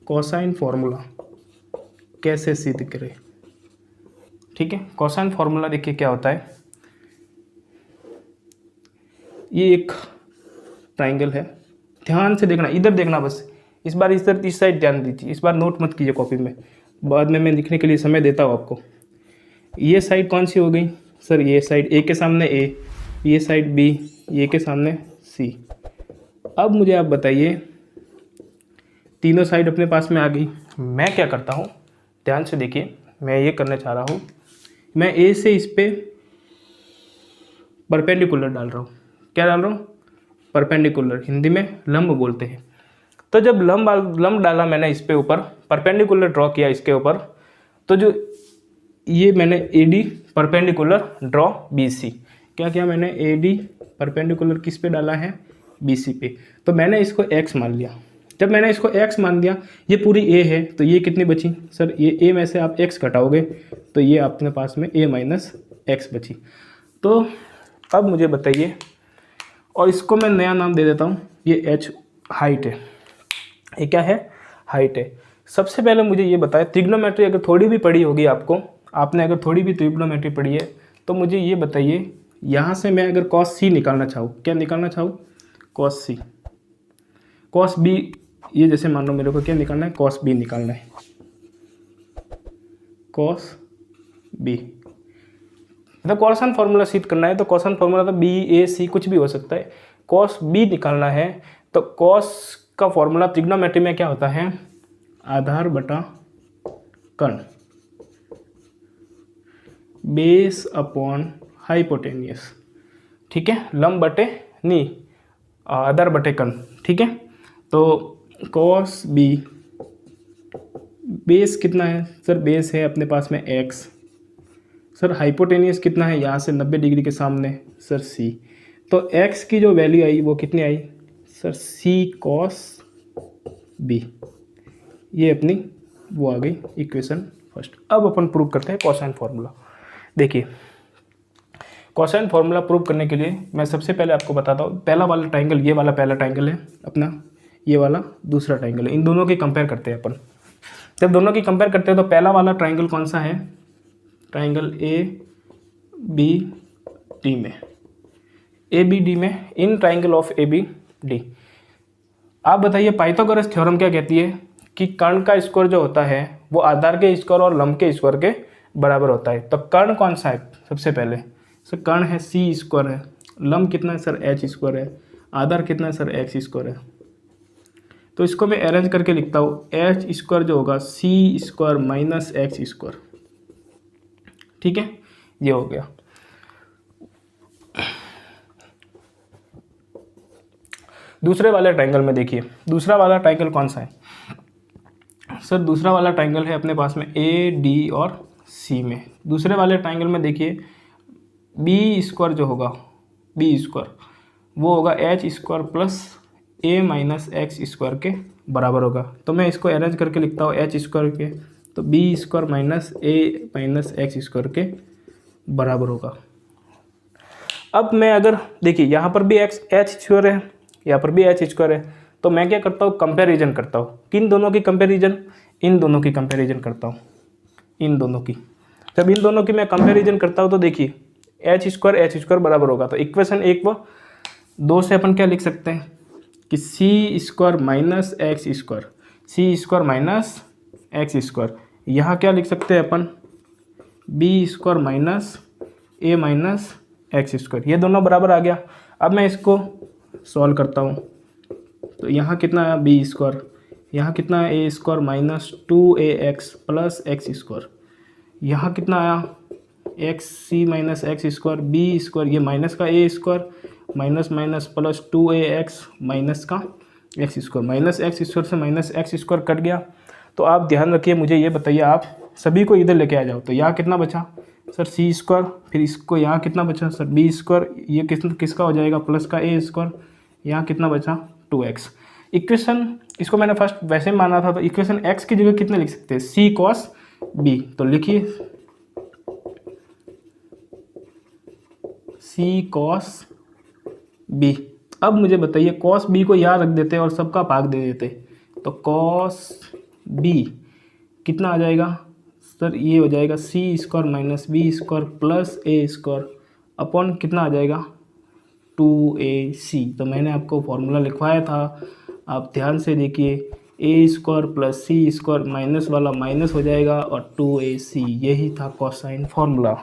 Cosine formula कैसे सिद्ध करें। ठीक है, कोसाइन फॉर्मूला देखिए क्या होता है। ये एक ट्राइंगल है, ध्यान से देखना, इधर देखना बस, इस बार इस साइड ध्यान दीजिए, इस बार नोट मत कीजिए कॉपी में, बाद में मैं लिखने के लिए समय देता हूँ आपको। ये साइड कौन सी हो गई सर, ये साइड ए के सामने ए, ये साइड बी, ये के सामने सी। अब मुझे आप बताइए, तीनों साइड अपने पास में आ गई, मैं क्या करता हूँ, ध्यान से देखिए, मैं ये करना चाह रहा हूँ, मैं ए से इस पे परपेंडिकुलर डाल रहा हूँ। क्या डाल रहा हूँ, परपेंडिकुलर, हिंदी में लंब बोलते हैं। तो जब लंब डाला मैंने इस पे ऊपर, परपेंडिकुलर ड्रॉ किया इसके ऊपर, तो जो ये मैंने A D perpendicular draw B C, क्या किया मैंने, ए डी परपेंडिकुलर किस पे डाला है, बी सी पे। तो मैंने इसको एक्स मान लिया। जब मैंने इसको एक्स मान दिया, ये पूरी ए है, तो ये कितनी बची सर, ये ए में से आप एक्स घटाओगे तो ये अपने पास में ए माइनस एक्स बची। तो अब मुझे बताइए, और इसको मैं नया नाम दे देता हूँ, ये एच हाइट है, ये क्या है, हाइट है। सबसे पहले मुझे ये बताएं, ट्रिग्नोमेट्री अगर थोड़ी भी पढ़ी होगी आपको, आपने अगर थोड़ी भी ट्रिग्नोमेट्री पढ़ी है, तो मुझे ये बताइए, यहाँ से मैं अगर कॉस सी निकालना चाहूँ, क्या निकालना चाहूँ, कॉस सी, कॉस बी, ये जैसे मान लो मेरे को क्या निकालना है, कॉस बी निकालना है, कॉस बी, मतलब कोसाइन फॉर्मूला सिद्ध करना है, तो कोसाइन फॉर्मूला तो बी ए सी कुछ भी हो सकता है। कॉस बी निकालना है, तो कॉस का फॉर्मूला ट्रिग्नोमेट्री में क्या होता है, आधार बटा कर्ण, बेस अपॉन हाइपोटेनियस, ठीक है, लंब बटे नी, आधार बटे कर्ण, ठीक है। तो कॉस बी, बेस कितना है सर, बेस है अपने पास में एक्स, सर हाइपोटेनियस कितना है, यहाँ से 90 डिग्री के सामने सर सी, तो एक्स की जो वैल्यू आई वो कितनी आई सर, सी कॉस बी, ये अपनी वो आ गई इक्वेशन फर्स्ट। अब अपन प्रूव करते हैं कोसाइन फॉर्मूला। देखिए, कोसाइन फॉर्मूला प्रूव करने के लिए मैं सबसे पहले आपको बताता हूँ, पहला वाला ट्राइंगल, ये वाला पहला ट्राइंगल है अपना, ये वाला दूसरा ट्राइंगल है, इन दोनों की कंपेयर करते हैं अपन। जब दोनों की कंपेयर करते हैं तो पहला वाला ट्राइंगल कौन सा है, ट्राइंगल ए बी डी में, ए बी डी में, in triangle of A B D. आप बताइए पाइथागोरस थ्योरम क्या कहती है कि कर्ण का स्क्वायर जो होता है वो आधार के स्क्वायर और लंब के स्क्वायर के बराबर होता है। तो कर्ण कौन सा है, सबसे पहले सर कर्ण है सी स्क्वायर है, लंब कितना है सर एच स्क्वायर है, आधार कितना है सर एक्स स्क्वायर है। तो इसको मैं अरेंज करके लिखता हूँ, एच स्क्वायर जो होगा सी स्क्वायर माइनस एक्स स्क्वायर, ठीक है, ये हो गया। दूसरे वाले ट्राइंगल में देखिए, दूसरा वाला ट्राइंगल कौन सा है सर, दूसरा वाला ट्राइंगल है अपने पास में ए डी और सी में। दूसरे वाले ट्राइंगल में देखिए, बी स्क्वायर जो होगा, बी स्क्वायर वो होगा एच स्क्वायर प्लस ए माइनस एक्स स्क्वायर के बराबर होगा। तो मैं इसको अरेंज करके लिखता हूँ एच स्क्वायर के, तो बी स्क्वायर माइनस ए माइनस एक्स स्क्वायर के बराबर होगा। अब मैं अगर देखिए यहाँ पर भी एक्स एच स्क्वायर है, यहाँ पर भी एच स्क्वायर है, तो मैं क्या करता हूँ, कंपैरिजन करता हूँ, किन दोनों की कंपैरिजन, इन दोनों की कंपैरिजन करता हूँ, इन दोनों की। जब इन दोनों की मैं कंपैरिजन करता हूँ तो देखिए एच स्क्वायर बराबर होगा, तो इक्वेशन एक व दो से अपन क्या लिख सकते हैं कि सी स्क्वायर माइनस एक्स स्क्वायर, सी स्क्वायर माइनस एक्स स्क्वायर, यहाँ क्या लिख सकते हैं अपन, बी स्क्वायर माइनस ए माइनस एक्स स्क्वायर, ये दोनों बराबर आ गया। अब मैं इसको सॉल्व करता हूँ, तो यहाँ कितना आया बी स्क्वायर, यहाँ कितना है a square minus 2ax plus x square, यहाँ कितना आया x c minus x square, b square ये माइनस का a square minus minus plus 2ax minus का x square, minus x square से माइनस एक्स स्क्वायर कट गया। तो आप ध्यान रखिए, मुझे ये बताइए, आप सभी को इधर लेके आ जाओ, तो यहाँ कितना बचा सर सी स्क्वायर, फिर इसको यहाँ कितना बचा सर बी स्क्वायर, ये किसका हो जाएगा प्लस का ए स्क्वायर, यहाँ कितना बचा 2x। इक्वेशन इसको मैंने फर्स्ट वैसे माना था, तो इक्वेशन x की जगह कितने लिख सकते हैं, सी कॉस बी, तो लिखिए सी कॉस बी। अब मुझे बताइए कॉस बी को यहाँ रख देते और सबका भाग दे देते, तो कॉस बी कितना आ जाएगा सर, ये हो जाएगा c square minus b square plus a square upon कितना आ जाएगा 2ac। तो मैंने आपको फॉर्मूला लिखवाया था, आप ध्यान से देखिए, ए स्क्वायर प्लस सी स्क्वायर माइनस वाला माइनस हो जाएगा और 2ac, यही था कोसाइन फार्मूला।